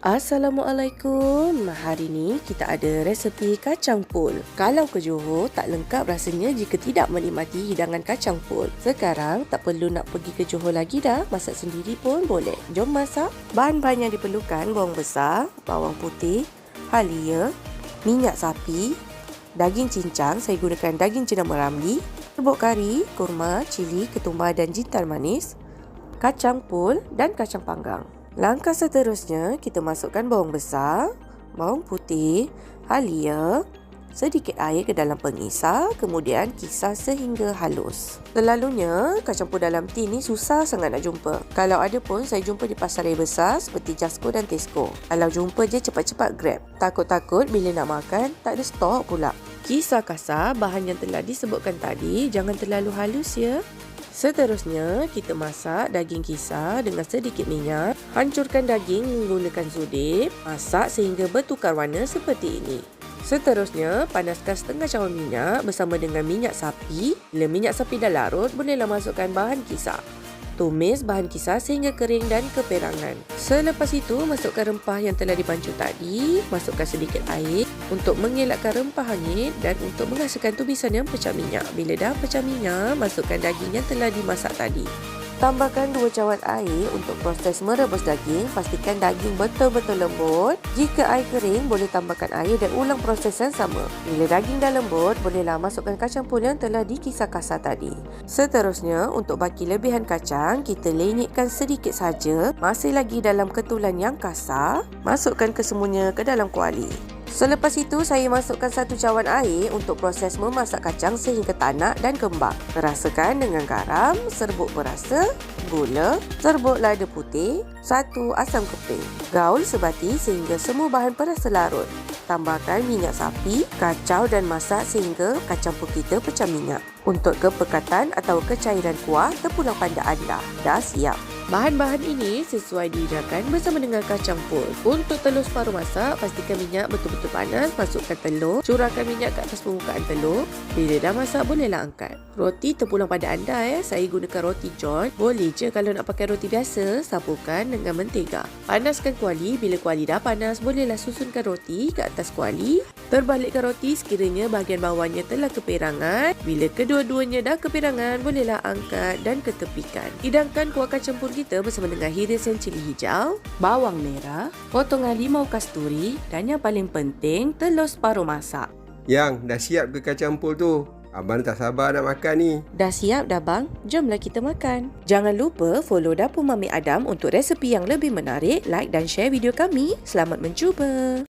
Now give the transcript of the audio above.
Assalamualaikum. Hari ni kita ada resepi kacang pul. Kalau ke Johor, tak lengkap rasanya jika tidak menikmati hidangan kacang pul. Sekarang tak perlu nak pergi ke Johor lagi dah, masak sendiri pun boleh. Jom masak. Bahan-bahan yang diperlukan: bawang besar, bawang putih, halia, minyak sapi, daging cincang, saya gunakan daging cendamu ramli, serbuk kari, kurma, cili, ketumbar dan jintan manis, kacang pul dan kacang panggang. Langkah seterusnya, kita masukkan bawang besar, bawang putih, halia, sedikit air ke dalam pengisar, kemudian kisar sehingga halus. Selalunya, kacang pul dalam tin ni susah sangat nak jumpa. Kalau ada pun, saya jumpa di pasar raya besar seperti Jasco dan Tesco. Kalau jumpa je cepat-cepat grab. Takut-takut bila nak makan, tak ada stok pula. Kisar kasar bahan yang telah disebutkan tadi, jangan terlalu halus ya. Seterusnya, kita masak daging kisar dengan sedikit minyak. Hancurkan daging menggunakan zudip. Masak sehingga bertukar warna seperti ini. Seterusnya, panaskan setengah cawan minyak bersama dengan minyak sapi. Bila minyak sapi dah larut, bolehlah masukkan bahan kisar. Tumis bahan kisar sehingga kering dan keperangan. Selepas itu, masukkan rempah yang telah dipancur tadi. Masukkan sedikit air untuk mengelakkan rempah hanyut dan untuk menghasilkan tumisan yang pecah minyak. Bila dah pecah minyak, masukkan daging yang telah dimasak tadi. Tambahkan 2 cawan air untuk proses merebus daging. Pastikan daging betul-betul lembut. Jika air kering, boleh tambahkan air dan ulang proses yang sama. Bila daging dah lembut, bolehlah masukkan kacang pul yang telah dikisar kasar tadi. Seterusnya, untuk baki lebihan kacang, kita lenyekkan sedikit saja. Masih lagi dalam ketulan yang kasar. Masukkan kesemuanya ke dalam kuali. Selepas itu, saya masukkan 1 cawan air untuk proses memasak kacang sehingga tanak dan kembang. Perasakan dengan garam, serbuk perasa, gula, serbuk lada putih, 1 asam keping. Gaul sebati sehingga semua bahan perasa larut. Tambahkan minyak sapi, kacau dan masak sehingga kacang pul kita pecah minyak. Untuk kepekatan atau kecairan kuah, terpulang pandai anda. Dah siap. Bahan-bahan ini sesuai dihidangkan bersama dengan kacang pul. Untuk telur separuh masak, pastikan minyak betul-betul panas. Masukkan telur, curahkan minyak ke atas permukaan telur. Bila dah masak, bolehlah angkat. Roti terpulang pada anda ya. Saya gunakan roti john. Boleh je kalau nak pakai roti biasa, sapukan dengan mentega. Panaskan kuali. Bila kuali dah panas, bolehlah susunkan roti ke atas kuali. Terbalikkan roti sekiranya bahagian bawahnya telah keperangan. Bila kedua-duanya dah keperangan, bolehlah angkat dan ketepikan. Hidangkan kuah kacang pul kita bersama dengan hirisan cili hijau, bawang merah, potongan limau kasturi dan yang paling penting, telur separuh masak. Yang, dah siap ke kacang pul tu? Abang tak sabar nak makan ni. Dah siap dah bang, jomlah kita makan. Jangan lupa follow Dapur Mami Adam untuk resepi yang lebih menarik, like dan share video kami. Selamat mencuba.